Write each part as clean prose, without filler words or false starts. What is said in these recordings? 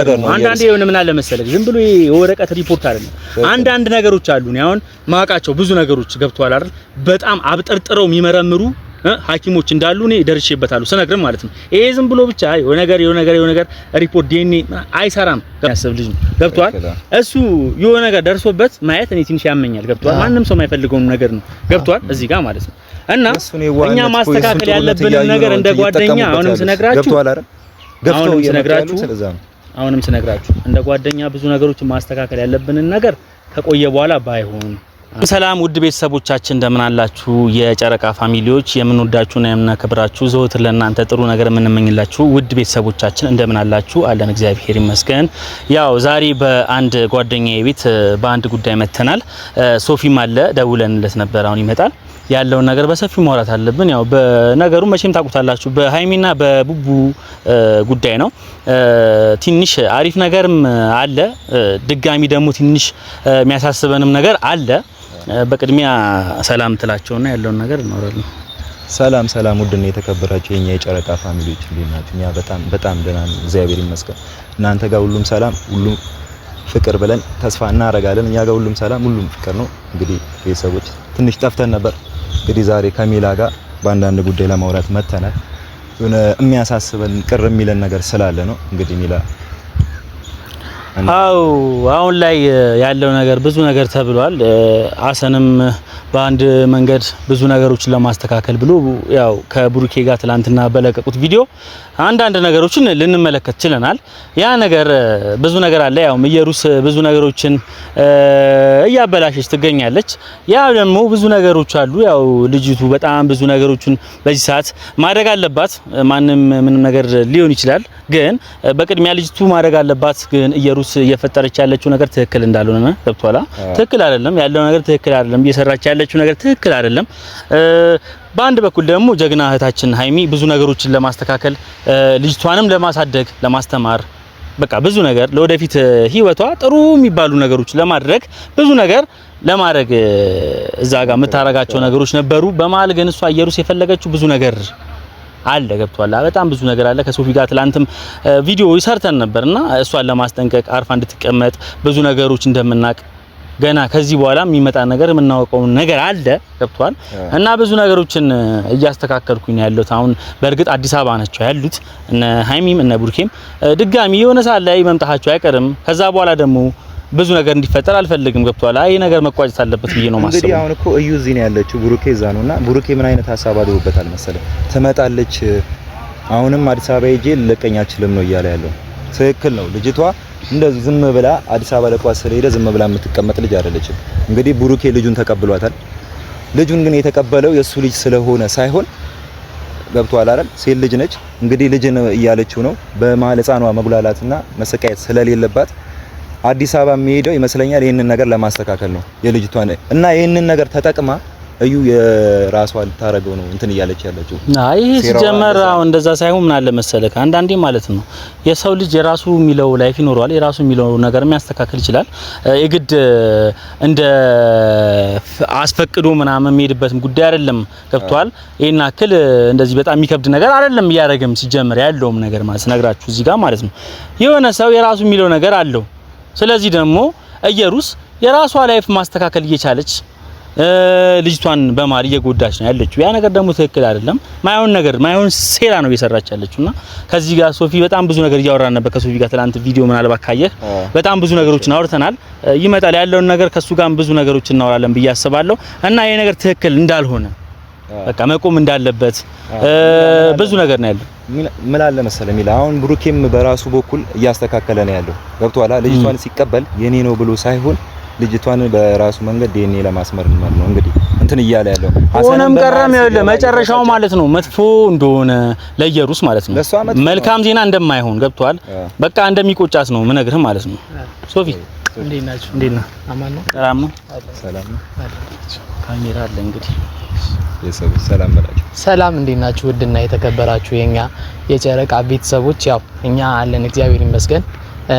ነገር ነው አንዳንዴ የሆነ ምን አለ መሰለህ ዝም ብሎ የወረቀት ሪፖርት አይደለም አንዳንድ ነገሮች አሉ ነው አሁን ማቃቸው ብዙ ነገሮች ገብቷል አይደል በጣም አብጠርጥረው የሚመረምሩ ሐኪሞች እንዳሉ ነው ደርሼበታለሁ ስነግርም ማለት ነው ይሄ ዝም ብሎ ብቻ የሆነ ነገር ሪፖርት ዲኤንኤ አይሰራም ያሰብ ልጅ ነው ገብቷል እሱ የሆነ ነገር ደርሶበት ማየት እኔ ትንሽ ያመኛል ገብቷል ማንንም ሰው የማይፈልገው ነገር ነው ገብቷል እዚህ ጋር ማለት ነው እና እኛ ማስተካከል ያለብን ነገር እንደ ጓደኛ አሁንም ስነግራችሁ ገብቷል አይደል ገብቷል አሁንም ስነግራችሁ እንደ ጓደኛ ብዙ ነገሮችን ማስተካከል ያለብን ነገር ከቆየ በኋላ ባይሆን ሰላም ውድ ቤተሰቦቻችን እንደምን አላችሁ የጨረቃ ፋሚሊዎች የምንወዳችሁና የምናከብራችሁ ዘወትር ለእናንተ ጥሩ ነገር የምንመኝላችሁ ውድ ቤተሰቦቻችን እንደምን አላችሁ አለን እግዚአብሔር ይመስገን ያው ዛሬ በአንድ ጓደኛዬ ቤት በአንድ ጉዳይ መተናል ሶፊም አለ ደውለንለት ነበር አሁን ይመጣል ያለውን ነገር በሰፊው ማውራት አለብን ያው በነገሩ መቼም ታውቁታላችሁ በሃይሚና በቡቡ ጉዳይ ነው ትንሽ አሪፍ ነገርም አለ ድጋሚ ደግሞ ትንሽ የሚያሳስበንም ነገር አለ በቅድሚያ ሰላም ትላቸውና ያለውን ነገር እናወራለን ሰላም ውድና የተከበራችሁ የኛ የጨረቃ ፋሚሊዎች እንዴናችሁ እኛ በጣም ደህና ነን እግዚአብሔር ይመስገን እናንተ ጋር ሁሉም ሰላም ሁሉም ፍቅር ብለን ተስፋ እናረጋለን እኛ ጋር ሁሉም ሰላም ሁሉም ፍቅር ነው እንግዲህ ቤተሰቦች ትንሽ ጠፍተን ነበር እንግዲህ ዛሬ ከሚላ ጋር በአንዳንድ ጉዳይ ለማውራት መተናል የሆነ የሚያሳስበን ቅር የሚለን ነገር ስላለ ነው እንግዲህ ሚላ አሁን ላይ ያለው ነገር ብዙ ነገር ተብሏል አሰንም በአንድ መንገድ ብዙ ነገሮችን ለማስተካከል ብሎ ያው ከብሩኬ ጋር ትላንትና በለቀቁት ቪዲዮ አንዳንድ ነገሮችን ልንመለከት ችለናል ያ ነገር ብዙ ነገር አለ ያው ኢየሩስ ብዙ ነገሮችን እያበላሸች ትገኛለች ያ ደግሞ ብዙ ነገሮች አሉ ያው ልጅቱ በጣም ብዙ ነገሮችን በዚህ ሰዓት ማድረግ አለባት ማንም ምንም ነገር ሊሆን ይችላል ግን በቅድሚያ ልጅቱ ማድረግ አለባት ግን ኢየሩስ እየፈጠረች ያለችው ነገር ትክክል እንዳልሆነ ገብቷላ ትክክል አይደለም ያለው ነገር ትክክል አይደለም እየሰራች ያለችው ነገር ትክክል አይደለም በአንድ በኩል ደግሞ ጀግና እህታችን ሃይሚ ብዙ ነገሮችን ለማስተካከል ልጅቷንም ለማሳደግ ለማስተማር በቃ ብዙ ነገር ለወደፊት ህይወቷ ጥሩ የሚባሉ ነገሮች ለማድረግ ብዙ ነገር ለማድረግ እዛ ጋር የምታረጋቸው ነገሮች ነበሩ በመሃል ግን እሷ ኢየሩስ የፈለገችው ብዙ ነገር አለ ገብቷል በጣም ብዙ ነገር አለ ከሶፊ ጋር ትላንትም ቪዲዮ ይሰርተን ነበርና እሷን ለማስጠንቀቅ አርፋ እንድትቀመጥ ብዙ ነገሮች እንደምናቅ ገና ከዚህ በኋላ የሚመጣ ነገር የምናውቀው ነገር አለ ገብቷል እና ብዙ ነገሮችን እያስተካከልኩኝ ያለሁት አሁን በእርግጥ አዲስ አበባ ናቸው ያሉት እነ ሃይሚም እነ ቡርኬም ድጋሚ የሆነ ሰዓት ላይ መምጣታቸው አይቀርም ከዛ በኋላ ደግሞ ብዙ ነገር እንዲፈጠር አልፈልግም ገብቷል አይ ነገር መቋጨት አለበት ብዬ ነው ማሰብ እንግዲህ አሁን እኮ እዩ እዚህ ነው ያለችው ቡሩኬ እዛ ነውና ቡሩኬ ምን አይነት ሐሳብ አድርጎበታል መሰለ ትመጣለች አሁንም አዲስ አበባ ሄጄ ልለቀኝ አልችልም ነው እያለ ያለው ትክክል ነው ልጅቷ እንደዚህ ዝም ብላ አዲስ አበባ ለቋስ ስለሄደ ዝም ብላ የምትቀመጥ ልጅ አይደለችም እንግዲህ ቡሩኬ ልጁን ተቀብሏታል ልጁን ግን የተቀበለው የሱ ልጅ ስለሆነ ሳይሆን ገብቷል አይደል ሴት ልጅ ነች እንግዲህ ልጅን እያለችው ነው በመሀል ህፃኗ መጉላላትና መሰቃየት ስለሌለባት አዲስ አበባ የሚሄደው ይመስለኛል ይሄንን ነገር ለማስተካከል ነው የልጅቷን እና ይሄንን ነገር ተጠቅማ እዩ የራሷ ልታረገው ነው እንትን እያለች ያለችው አይ ሲጀመር አሁን እንደዛ ሳይሆን ምን አለ መሰለህ አንዳንዴ ማለት ነው የሰው ልጅ የራሱ የሚለው ላይፍ ይኖረዋል የራሱ የሚለው ነገር የሚያስተካክል ይችላል የግድ እንደ አስፈቅዶ ምናምን የሚሄድበትም ጉዳይ አይደለም ገብቷል ይሄን አክል እንደዚህ በጣም የሚከብድ ነገር አይደለም እያረገም ሲጀመር ያለውም ነገር ማለት ነግራችሁ እዚህ ጋር ማለት ነው የሆነ ሰው የራሱ የሚለው ነገር አለው ስለዚህ ደግሞ ኢየሩስ የራሷ ላይፍ ማስተካከል እየቻለች ልጅቷን በማር እየጎዳች ነው ያለችው ያ ነገር ደግሞ ትክክል አይደለም ማይሆን ሴራ ነው እየሰራች ያለችውና ከዚህ ጋር ሶፊ በጣም ብዙ ነገር እያወራን ነበር ከሶፊ ጋር ትላንት ቪዲዮ ምናልባት ካየህ በጣም ብዙ ነገሮችን አውርተናል ይመጣል ያለውን ነገር ከሱ ጋር ብዙ ነገሮች እናወራለን ብዬ አስባለሁ እና ይሄ ነገር ትክክል እንዳልሆነ በቃ መቆም እንዳለበት ብዙ ነገር ነው ያለው ምን አለ መሰለህ ሚላ አሁን ብሩኬም በራሱ በኩል እያስተካከለ ነው ያለው ገብቷላ ልጅቷን ሲቀበል የኔ ነው ብሎ ሳይሆን ልጅቷን በራሱ መንገድ ዲኤንኤ ለማስመር ነው እንግዲህ እንትን እያለ ያለው ሆነም ቀረም ያለ መጨረሻው ማለት ነው መጥፎ እንደሆነ ለኢየሩስ ማለት ነው መልካም ዜና እንደማይሆን ገብቷል በቃ እንደሚቆጫት ነው ምነግርህ ማለት ነው ሶፊ እንዴት ነህ አማን ነው ሰላም ነው ካሜራ አለ እንግዲህ ሰላም በላችሁ ሰላም እንዴት ናችሁ ውድና የተከበራችሁ የኛ የጨረቃ ቤተሰቦች ያው እኛ አለን እግዚአብሔር ይመስገን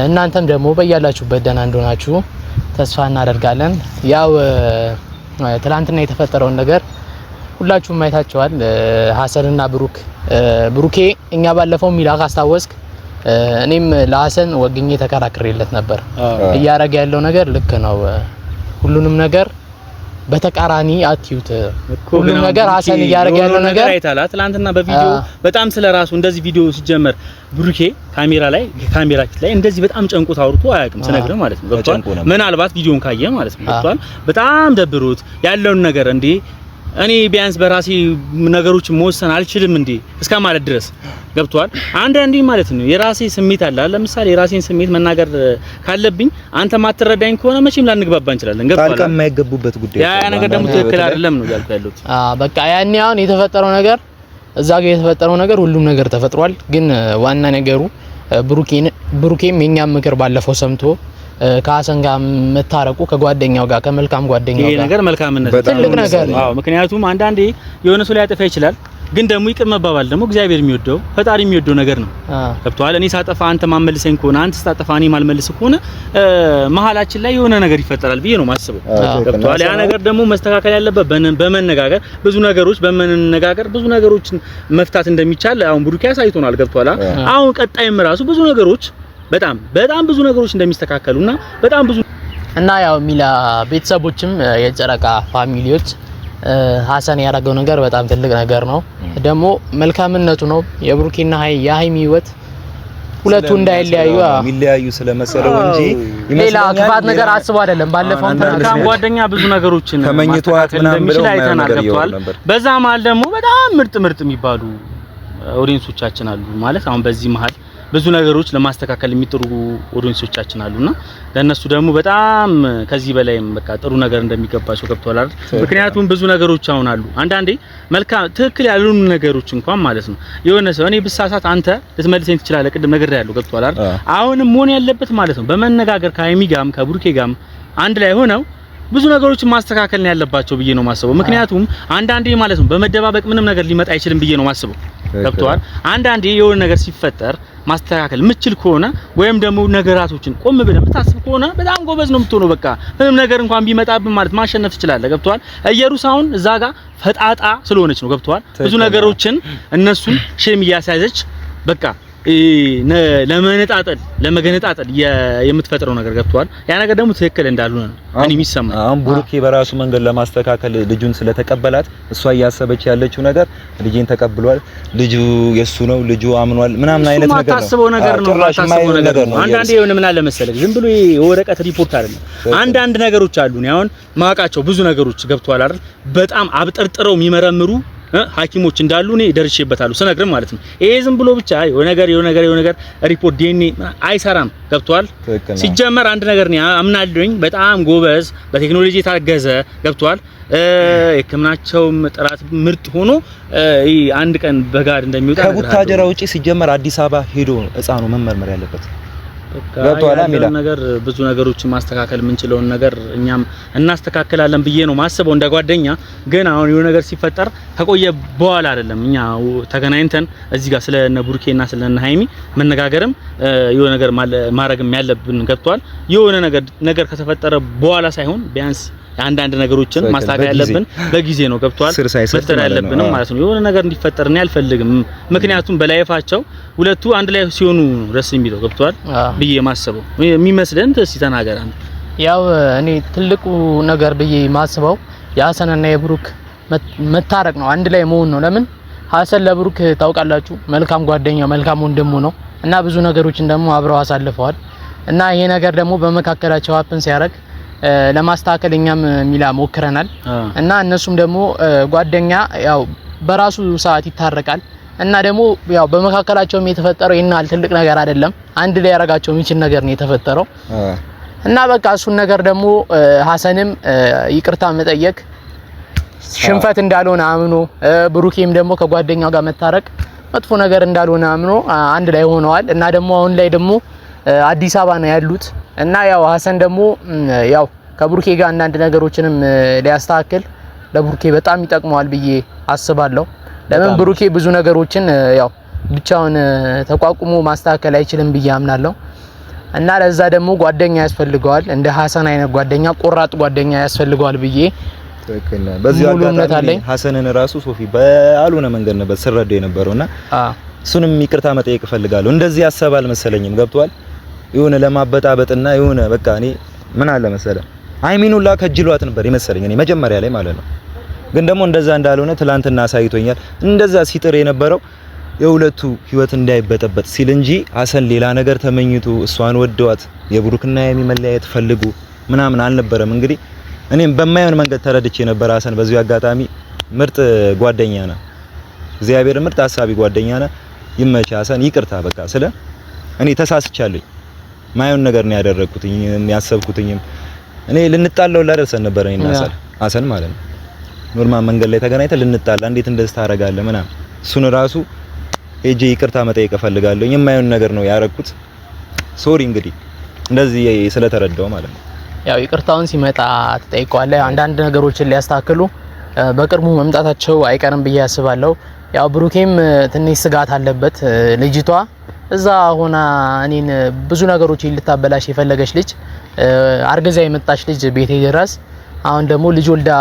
እናንተም ደግሞ በያላችሁበት ደህና እንደሆናችሁ ተስፋ እናደርጋለን ያው ትላንትና የተፈጠረውን ነገር ሁላችሁም አይታችኋል ሐሰንና ብሩኬ እኛ ባለፈው ሚላ ካስታወስክ እኔም ለሐሰን ወግኜ ተከራክሬለት ነበር። እያረገ ያለው ነገር ልክ ነው። ሁሉንም ነገር በተቃራኒ አትዩት። ሁሉም ነገር ሐሰን እያረገ ያለው ነገር አይታላ ትላንትና በቪዲዮ በጣም ስለራሱ እንደዚህ ቪዲዮ ሲጀመር ብሩኬ ካሜራ ፊት ላይ እንደዚህ በጣም ጨንቆት አውርቶ አያውቅም ስነግርህ ማለት ነው። ገብቷል። ምናልባት ቪዲዮን ካየ ማለት ነው። ገብቷል። በጣም ደብሮት ያለውን ነገር እንዴ እኔ ቢያንስ በራሴ ነገሮችን መወሰን አልችልም እንዴ እስከ ማለት ድረስ ገብቷል። አንዳንዴ ማለት ነው የራሴ ስሜት አለ። ለምሳሌ የራሴን ስሜት መናገር ካለብኝ አንተ ማትረዳኝ ከሆነ መቼም ላንግባባ እንችላለን። ገብቷል። ታልቀም የማይገቡበት ጉዳይ ያ ነገር ደግሞ ትክክል አይደለም ነው ያልኩ ያለሁት። በቃ ያኔ አሁን የተፈጠረው ነገር እዛ ጋር የተፈጠረው ነገር ሁሉም ነገር ተፈጥሯል። ግን ዋና ነገሩ ብሩኬም የኛም ምክር ባለፈው ሰምቶ ከሐሰን ጋር መታረቁ ከጓደኛው ጋር ከመልካም ጓደኛው ጋር ይሄ ነገር መልካምነት ትልቅ ነገር ነው። አዎ ምክንያቱም አንዳንዴ የሆነ ሰው ሊያጠፋ ይችላል፣ ግን ደግሞ ይቅር መባባል ደግሞ እግዚአብሔር የሚወደው ፈጣሪ የሚወደው ነገር ነው። ገብቷል። እኔ ሳጠፋ አንተ ማመልሰኝ ከሆነ አንተ ሳጠፋ እኔ ማልመልስ ከሆነ መሀላችን ላይ የሆነ ነገር ይፈጠራል ብዬ ነው ማስበው። ገብቷል። ያ ነገር ደግሞ መስተካከል ያለበት በመነጋገር ብዙ ነገሮችን መፍታት እንደሚቻል አሁን ብሩኬ አሳይቶናል። ገብቷል። አሁን ቀጣይም ራሱ ብዙ ነገሮች በጣም ብዙ ነገሮች እንደሚስተካከሉና በጣም ብዙ እና ያው ሚላ ቤተሰቦችም የጨረቃ ፋሚሊዎች ሐሰን ያደረገው ነገር በጣም ትልቅ ነገር ነው። ደግሞ መልካምነቱ ነው። የብሩኬና የሃይሚ ህይወት ሁለቱ እንዳይለያዩ ስለመሰለው እንጂ ሌላ ክፋት ነገር አስቦ አይደለም። ባለፈው መልካም ጓደኛ ብዙ ነገሮችን ተመኝቷት ምናምን ብለው አይተናል። ገብቷል። በዛ መሀል ደግሞ በጣም ምርጥ የሚባሉ ኦዲየንሶቻችን አሉ ማለት አሁን በዚህ መሀል ብዙ ነገሮች ለማስተካከል የሚጥሩ ኦዲየንሶቻችን አሉና ለነሱ ደግሞ በጣም ከዚህ በላይም በቃ ጥሩ ነገር እንደሚገባቸው ገብቷል አይደል? ምክንያቱም ብዙ ነገሮች አሁን አሉ አንዳንዴ መልካም ትክክል ያሉን ነገሮች እንኳን ማለት ነው የሆነ ሰው እኔ ብሳሳት አንተ ልትመልሰኝ ትችላለህ ቅድም ነገር ያለው ገብቷል አይደል? አሁንም መሆን ያለበት ማለት ነው በመነጋገር ከሃይሚ ጋርም ከብሩኬ ጋርም አንድ ላይ ሆነው ብዙ ነገሮችን ማስተካከል ነው ያለባቸው ብዬ ነው ማስበው። ምክንያቱም አንዳንዴ ማለት ነው በመደባበቅ ምንም ነገር ሊመጣ አይችልም ብዬ ነው ማስበው። ገብቷል። አንዳንዴ የሆነ ነገር ሲፈጠር ማስተካከል ምችል ከሆነ ወይም ደግሞ ነገራቶችን ቆም ብለህ የምታስብ ከሆነ በጣም ጎበዝ ነው የምትሆነው። በቃ ምንም ነገር እንኳን ቢመጣብን ማለት ማሸነፍ ትችላለህ። ገብቷል። ኢየሩሳሌም እዛ ጋር ፈጣጣ ስለሆነች ነው። ገብቷል። ብዙ ነገሮችን እነሱን ሼም እያሳዘች በቃ ለመገነጣጠል የምትፈጥረው ነገር ገብቷል። ያ ነገር ደግሞ ትክክል እንዳልሆነ ነው እኔ የሚሰማኝ። አሁን ብሩኬ በራሱ መንገድ ለማስተካከል ልጁን ስለተቀበላት እሷ እያሰበች ያለችው ነገር ልጅን ተቀብሏል፣ ልጁ የሱ ነው፣ ልጁ አምኗል ምናምን አይነት ነገር ነው። ማታስበው ነገር ነው። አንዳንዴ የሆነ ምን አለ መሰለህ ዝም ብሎ የወረቀት ሪፖርት አይደለም። አንዳንድ ነገሮች አሉ ነው አሁን ማውቃቸው ብዙ ነገሮች ገብቷል አይደል? በጣም አብጠርጥረው የሚመረምሩ ሐኪሞች እንዳሉ እኔ ደርሼበታለሁ ስነግርም ማለት ነው። ይሄ ዝም ብሎ ብቻ የሆነ ነገር ሪፖርት ዲኤንኤ አይሰራም። ገብቷል። ሲጀመር አንድ ነገር ነው አምናለሁኝ በጣም ጎበዝ በቴክኖሎጂ የታገዘ ገብቷል። የሕክምናቸውም ጥራት ምርጥ ሆኖ አንድ ቀን በጋር እንደሚወጣ ከቡታጀራ ውጪ ሲጀመር አዲስ አበባ ሄዶ ህፃኑ መመርመር ያለበት ገብቷል። አሚላ ነገር ብዙ ነገሮችን ማስተካከል የምንችለውን ነገር እኛም እናስተካክላለን ብዬ ነው ማስበው እንደ ጓደኛ። ግን አሁን የሆነ ነገር ሲፈጠር ከቆየ በኋላ አይደለም እኛ ተገናኝተን እዚህ ጋር ስለነ ቡርኬና ስለነ ሃይሚ መነጋገርም የሆነ ነገር ማድረግም ያለብን ገብቷል። የሆነ ነገር ከተፈጠረ በኋላ ሳይሆን ቢያንስ አንዳንድ ነገሮችን ማስተካከል ያለብን በጊዜ ነው። ገብቷል። መፍጠር ያለብንም ማለት ነው። የሆነ ነገር እንዲፈጠር እኔ አልፈልግም። ምክንያቱም በላይፋቸው ሁለቱ አንድ ላይ ሲሆኑ ደስ የሚለው ገብቷል ብዬ ማስበው የሚመስለን እስቲ ተናገር አንተ። ያው እኔ ትልቁ ነገር ብዬ ማስበው የሐሰንና የብሩክ መታረቅ ነው፣ አንድ ላይ መሆን ነው። ለምን ሐሰን ለብሩክ ታውቃላችሁ መልካም ጓደኛው መልካም ወንድሙ ነው እና ብዙ ነገሮችን ደግሞ አብረው አሳልፈዋል እና ይሄ ነገር ደግሞ በመካከላቸው ሀፕን ሲያደርግ ለማስተካከል እኛም ሚላ ሞክረናል እና እነሱም ደግሞ ጓደኛ ያው በራሱ ሰዓት ይታረቃል እና ደግሞ ያው በመካከላቸውም የተፈጠረው ይናል ትልቅ ነገር አይደለም። አንድ ላይ ያረጋቸው የሚችል ነገር ነው የተፈጠረው እና በቃ እሱን ነገር ደግሞ ሐሰንም ይቅርታ መጠየቅ ሽንፈት እንዳልሆነ አምኖ ብሩኬም ደግሞ ከጓደኛው ጋር መታረቅ መጥፎ ነገር እንዳልሆነ አምኖ አንድ ላይ ሆነዋል እና ደግሞ አሁን ላይ ደግሞ አዲስ አበባ ነው ያሉት እና ያው ሐሰን ደግሞ ያው ከብሩኬ ጋር አንዳንድ ነገሮችንም ሊያስተካክል ለብሩኬ በጣም ይጠቅመዋል ብዬ አስባለሁ። ለምን ብሩኬ ብዙ ነገሮችን ያው ብቻውን ተቋቁሞ ማስተካከል አይችልም ብዬ አምናለሁ እና ለዛ ደግሞ ጓደኛ ያስፈልገዋል። እንደ ሐሰን አይነት ጓደኛ ቆራጥ ጓደኛ ያስፈልገዋል ብዬ በዚህ አጋጣሚ ሐሰንን ራሱ ሶፊ ባልሆነ መንገድ ነበር ስረዳ የነበረውና እሱንም ይቅርታ መጠየቅ እፈልጋለሁ። እንደዚህ ያሰባል አልመሰለኝም። ገብቷል። የሆነ ለማበጣበጥና የሆነ በቃ እኔ ምን አለ መሰለ ሃይሚኑላ ከጅሏት ነበር የመሰለኝ እኔ መጀመሪያ ላይ ማለት ነው። ግን ደግሞ እንደዛ እንዳልሆነ ትላንትና አሳይቶኛል። እንደዛ ሲጥር የነበረው የሁለቱ ህይወት እንዳይበጠበጥ ሲል እንጂ ሀሰን ሌላ ነገር ተመኝቶ እሷን ወደዋት የብሩክና ሃይሚ መለያየት ፈልጉ ምናምን አልነበረም። እንግዲህ እኔም በማይሆን መንገድ ተረድቼ ነበር። ሀሰን በዚሁ አጋጣሚ ምርጥ ጓደኛ ነህ፣ እግዚአብሔር ምርጥ ሀሳቢ ጓደኛ ነህ። ይመች ሀሰን፣ ይቅርታ በቃ ስለ እኔ ተሳስቻለሁ። ማይሆን ነገር ነው ያደረኩትኝ ያሰብኩትኝም እኔ ልንጣላው ላደርሰን ነበር እኔና ሀሰን ማለት ነው። ኖርማል መንገድ ላይ ተገናኝተን ልንጣላ እንዴት እንደዚህ ታረጋለህ ምናምን እሱን ራሱ ሄጄ ይቅርታ መጠየቅ እፈልጋለሁ። የማይሆን ነገር ነው ያረኩት። ሶሪ እንግዲህ እንደዚህ ስለተረዳው ማለት ነው። ያው ይቅርታውን ሲመጣ ተጠይቀዋለህ። አንዳንድ ነገሮችን ሊያስተካክሉ በቅርቡ መምጣታቸው አይቀርም ብዬ አስባለሁ። ያው ብሩኬም ትንሽ ስጋት አለበት። ልጅቷ እዛ ሆና እኔን ብዙ ነገሮችን ልታበላሽ የፈለገች ልጅ አርገዛ የመጣች ልጅ ቤቴ ድረስ አሁን ደግሞ ልጅ ወልዳ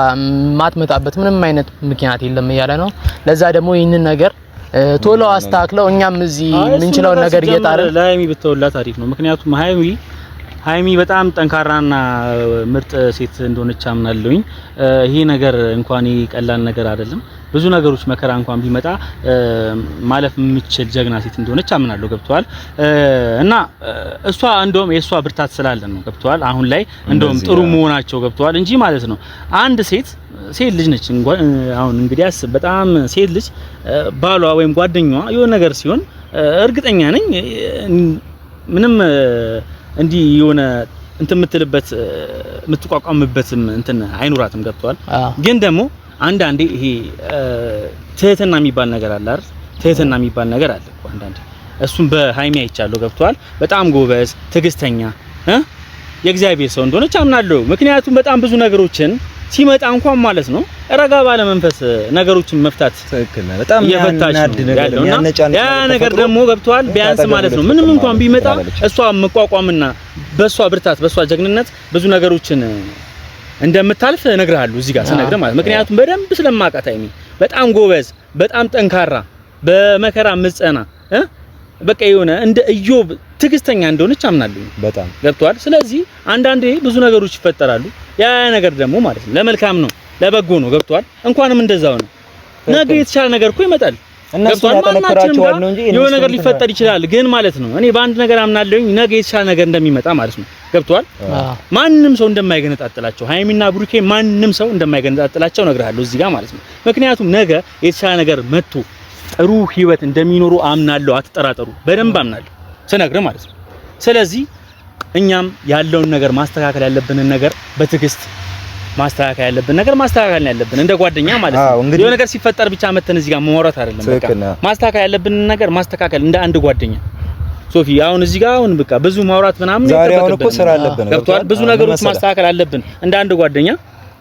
ማትመጣበት ምንም አይነት ምክንያት የለም እያለ ነው። ለዛ ደግሞ ይህንን ነገር ቶሎ አስተካክለው እኛም እዚህ ምንችለውን ነገር እየጣርን ለሃይሚ ብትወላት አሪፍ ነው። ምክንያቱም ሃይሚ በጣም ጠንካራና ምርጥ ሴት እንደሆነች አምናለሁኝ። ይሄ ነገር እንኳን ቀላል ነገር አይደለም። ብዙ ነገሮች መከራ እንኳን ቢመጣ ማለፍ የምትችል ጀግና ሴት እንደሆነች አምናለሁ። ገብቷል። እና እሷ እንደውም የሷ ብርታት ስላለ ነው። ገብቷል። አሁን ላይ እንደውም ጥሩ መሆናቸው ገብቷል እንጂ ማለት ነው። አንድ ሴት ልጅ ነች። አሁን እንግዲህ በጣም ሴት ልጅ ባሏ ወይም ጓደኛዋ የሆነ ነገር ሲሆን እርግጠኛ ነኝ ምንም እንዲህ የሆነ እንትን የምትልበት የምትቋቋምበትም እንትን አይኖራትም። ገብቷል። ግን ደግሞ አንዳንዴ ይሄ ትህትና የሚባል ነገር አለ አይደል? ትህትና የሚባል ነገር አለ እኮ አንዳንዴ። እሱም በሃይሚ አይቻለሁ። ገብቷል። በጣም ጎበዝ፣ ትዕግስተኛ የእግዚአብሔር ሰው እንደሆነች አምናለሁ። ምክንያቱም በጣም ብዙ ነገሮችን ሲመጣ እንኳን ማለት ነው ረጋ ባለ መንፈስ ነገሮችን መፍታት ትክክል ነው። በጣም የፈታች ነው ያ ነገር ደግሞ ገብቷል። ቢያንስ ማለት ነው ምንም እንኳን ቢመጣ እሷ መቋቋምና በሷ ብርታት በሷ ጀግንነት ብዙ ነገሮችን እንደምታልፍ እነግርሃለሁ እዚህ ጋር ስነግር ማለት ምክንያቱም በደንብ ስለማውቃት ሃይሚ በጣም ጎበዝ፣ በጣም ጠንካራ፣ በመከራ ምጽና በቃ የሆነ እንደ ኢዮብ ትዕግስተኛ እንደሆነች አምናለሁ። በጣም ገብቷል። ስለዚህ አንዳንዴ ብዙ ነገሮች ይፈጠራሉ። ያ ነገር ደግሞ ማለት ነው ለመልካም ነው፣ ለበጎ ነው። ገብቷል። እንኳንም እንደዛው ነው። ነገ የተሻለ ነገር እኮ ይመጣል። ገብቷል። ማናችንም ጋር የሆነ ነገር ሊፈጠር ይችላል። ግን ማለት ነው እኔ በአንድ ነገር አምናለሁኝ፣ ነገ የተሻለ ነገር እንደሚመጣ ማለት ነው። ገብቷል። ማንንም ሰው እንደማይገነጣጥላቸው ሃይሚና ብሩኬ ማንንም ሰው እንደማይገነጣጥላቸው እነግርሃለሁ እዚህ ጋር ማለት ነው። ምክንያቱም ነገ የተሻለ ነገር መጥቶ ጥሩ ህይወት እንደሚኖሩ አምናለሁ። አትጠራጠሩ። በደንብ አምናለሁ ስነግር ማለት ነው። ስለዚህ እኛም ያለውን ነገር ማስተካከል ያለብንን ነገር በትዕግስት ማስተካከል ያለብን ነገር ማስተካከል ያለብን እንደ ጓደኛ ማለት ነው። የሆነ ነገር ሲፈጠር ብቻ መተን እዚህ ጋር ማውራት አይደለም። በቃ ማስተካከል ያለብን ነገር ማስተካከል እንደ አንድ ጓደኛ ሶፊ አሁን እዚህ ጋር አሁን በቃ ብዙ ማውራት ምናምን ገብቷል። ብዙ ነገሮች ማስተካከል አለብን እንደ አንድ ጓደኛ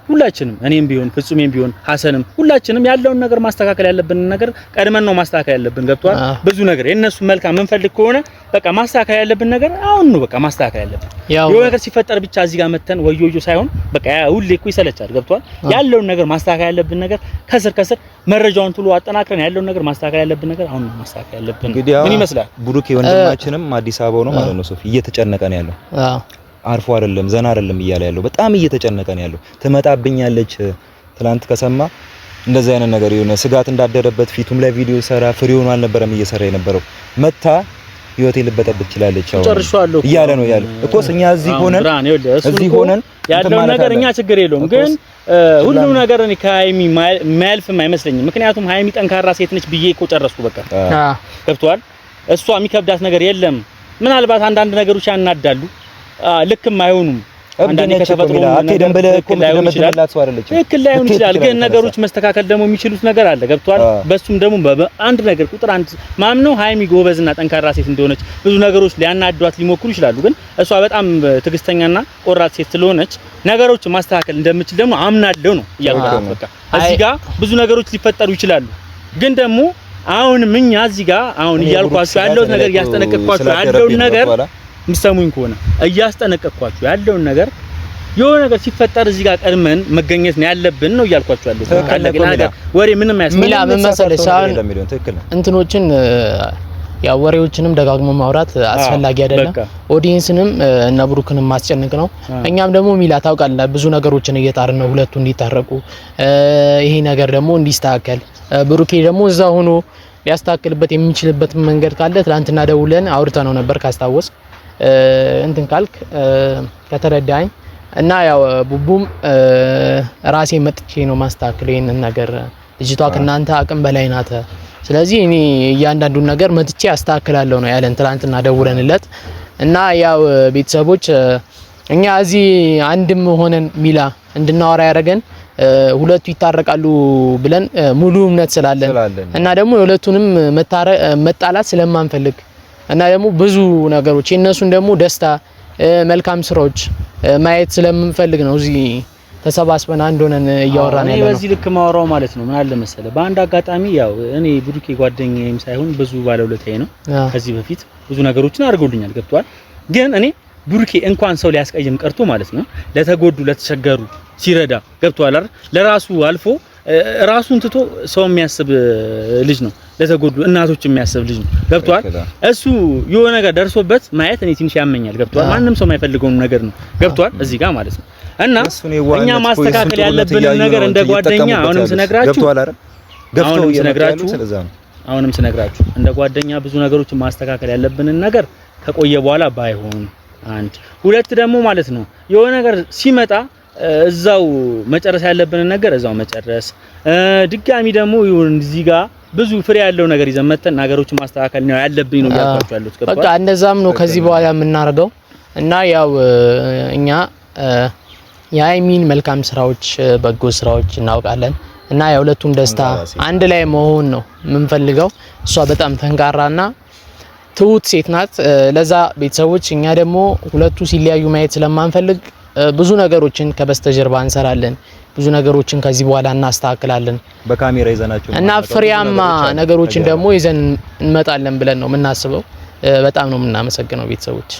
ሁላችንም፣ እኔም ቢሆን ፍጹሜም ቢሆን ሐሰንም ሁላችንም ያለውን ነገር ማስተካከል ያለብን ነገር ቀድመን ነው ማስተካከል ያለብን። ገብቷል። ብዙ ነገር የነሱ መልካም መንፈልግ ከሆነ በቃ ማስተካከል ያለብን ነገር አሁን ነው በቃ ማስተካከል ያለብን። የሆነ ነገር ሲፈጠር ብቻ እዚህ ጋር መተን ወዮዮ ሳይሆን በቃ ሁሌ እኮ ይሰለቻል። ገብቷል። ያለውን ነገር ማስተካከል ያለብን ነገር ከስር መረጃውን ሁሉ አጠናክረን ያለውን ነገር ማስተካከል ያለብን ነገር አሁን ነው ማስተካከል ያለብን። ምን ይመስላል? ብሩኬ ወንድማችንም አዲስ አበባ ነው ማለት ነው ሶፊ እየተጨነቀ ነው ያለው። አርፎ አይደለም ዘና አይደለም እያለ ያለው በጣም እየተጨነቀ ነው ያለው። ትመጣብኛለች ትላንት ከሰማ እንደዛ አይነት ነገር የሆነ ስጋት እንዳደረበት ፊቱም ላይ ቪዲዮ ሰራ ፍሬውን አልነበረም እየሰራ የነበረው መታ ህይወቴ ልበጠብጥ ይችላልች አሁን እያለ ነው ያለው እኮ እኛ እዚህ ሆነን ያለው ነገር እኛ ችግር የለውም። ግን ሁሉ ነገር እኔ ከሃይሚ ማያልፍም አይመስለኝም። ምክንያቱም ሃይሚ ጠንካራ ሴት ነች ብዬ እኮ ጨረስኩ በቃ ገብቷል። እሷ የሚከብዳት ነገር የለም። ምናልባት አንዳንድ ነገሮች ያናዳሉ ልክም አይሆኑም። አንዳንዴ ከተፈጥሮ ትክክል ላይሆን ይችላል። ግን ነገሮች መስተካከል ደግሞ የሚችሉት ነገር አለ። ገብቷል። በሱም ደግሞ አንድ ነገር ቁጥር አንድ ማምነው ሃይሚ ጎበዝና ጠንካራ ሴት እንደሆነች ብዙ ነገሮች ሊያናዷት ሊሞክሩ ይችላሉ። ግን እሷ በጣም ትዕግስተኛና ቆራጥ ሴት ስለሆነች ነገሮች ማስተካከል እንደምችል ደግሞ አምናለሁ ነው እያልኩት። በቃ እዚህ ጋር ብዙ ነገሮች ሊፈጠሩ ይችላሉ። ግን ደግሞ አሁን እኛ እዚህ ጋር አሁን እያልኳችሁ ያለው ነገር እያስጠነቀቅኳችሁ ያለው ነገር ምሰሙኝ ከሆነ እያስጠነቀቅኳችሁ ያለውን ነገር የሆነ ነገር ሲፈጠር እዚህ ጋር ቀድመን መገኘት ነው ያለብን ነው እያልኳችሁ ያለው። ወሬ ምንም አያስፈልግም። ሚላ ምን መሰለሽ እንትኖችን ያው ወሬዎችንም ደጋግሞ ማውራት አስፈላጊ አይደለም። ኦዲየንስንም እና ብሩክንም ማስጨነቅ ነው። እኛም ደግሞ ሚላ ታውቃለህ ብዙ ነገሮችን እየጣርን ነው ሁለቱ እንዲታረቁ፣ ይሄ ነገር ደግሞ እንዲስተካከል። ብሩኬ ደግሞ እዛ ሆኖ ሊያስተካክልበት የሚችልበት መንገድ ካለ ትላንትና ደውለን አውርተነው ነበር ካስታወስ እንትን ካልክ ከተረዳኝ እና ያው ቡቡም ራሴ መጥቼ ነው ማስተካከለው ይሄንን ነገር ልጅቷ ከናንተ አቅም በላይ ናት። ስለዚህ እኔ እያንዳንዱን ነገር መጥቼ አስተካክላለሁ ነው ያለን ትላንትና ደውለንለት እና ያው ቤተሰቦች እኛ እዚህ አንድም ሆነን ሚላ እንድናወራ ያደረገን ሁለቱ ይታረቃሉ ብለን ሙሉ እምነት ስላለን እና ደግሞ የሁለቱንም መጣላት ስለማንፈልግ እና ደግሞ ብዙ ነገሮች የነሱን ደግሞ ደስታ መልካም ስራዎች ማየት ስለምንፈልግ ነው እዚህ ተሰባስበን አንድ ሆነን እያወራን ያለነው። በዚህ ልክ ማወራው ማለት ነው ምን አለ መሰለ በአንድ አጋጣሚ ያው እኔ ብሩኬ ጓደኛዬም ሳይሆን ብዙ ባለውለታዬ ነው። ከዚህ በፊት ብዙ ነገሮችን አድርጎልኛል ገብቷል። ግን እኔ ብሩኬ እንኳን ሰው ሊያስቀይም ቀርቶ ማለት ነው ለተጎዱ ለተቸገሩ ሲረዳ ገብቷል አይደል ለራሱ አልፎ ራሱን ትቶ ሰው የሚያስብ ልጅ ነው። ለተጎዱ እናቶች የሚያስብ ልጅ ነው ገብቷል። እሱ የሆነ ነገር ደርሶበት ማየት እኔ ትንሽ ያመኛል ገብቷል። ማንም ሰው የማይፈልገውን ነገር ነው ገብቷል እዚህ ጋር ማለት ነው። እና እኛ ማስተካከል ያለብን ነገር እንደ ጓደኛ አሁንም ስነግራችሁ እንደ ጓደኛ ብዙ ነገሮችን ማስተካከል ያለብንን ነገር ከቆየ በኋላ ባይሆን አንድ ሁለት ደግሞ ማለት ነው የሆነ ነገር ሲመጣ እዛው መጨረስ ያለብንን ነገር እዛው መጨረስ ድጋሚ ደግሞ ይሁን እዚህ ጋር ብዙ ፍሬ ያለው ነገር ይዘን መተን ነገሮችን ማስተካከል ነው ያለብኝ ነው ያልኳችሁ ያሉት በቃ እንደዛም ነው ከዚህ በኋላ የምናደርገው እና ያው እኛ የሀይሚን መልካም ስራዎች በጎ ስራዎች እናውቃለን እና የሁለቱን ደስታ አንድ ላይ መሆን ነው የምንፈልገው። እሷ በጣም ተንካራና ትሁት ሴት ናት። ለዛ ቤተሰቦች እኛ ደግሞ ሁለቱ ሲለያዩ ማየት ስለማንፈልግ ብዙ ነገሮችን ከበስተጀርባ እንሰራለን። ብዙ ነገሮችን ከዚህ በኋላ እናስተካክላለን በካሜራ ይዘናቸው እና ፍሬያማ ነገሮችን ደግሞ ይዘን እንመጣለን ብለን ነው የምናስበው። በጣም ነው የምናመሰግነው ቤተሰቦች።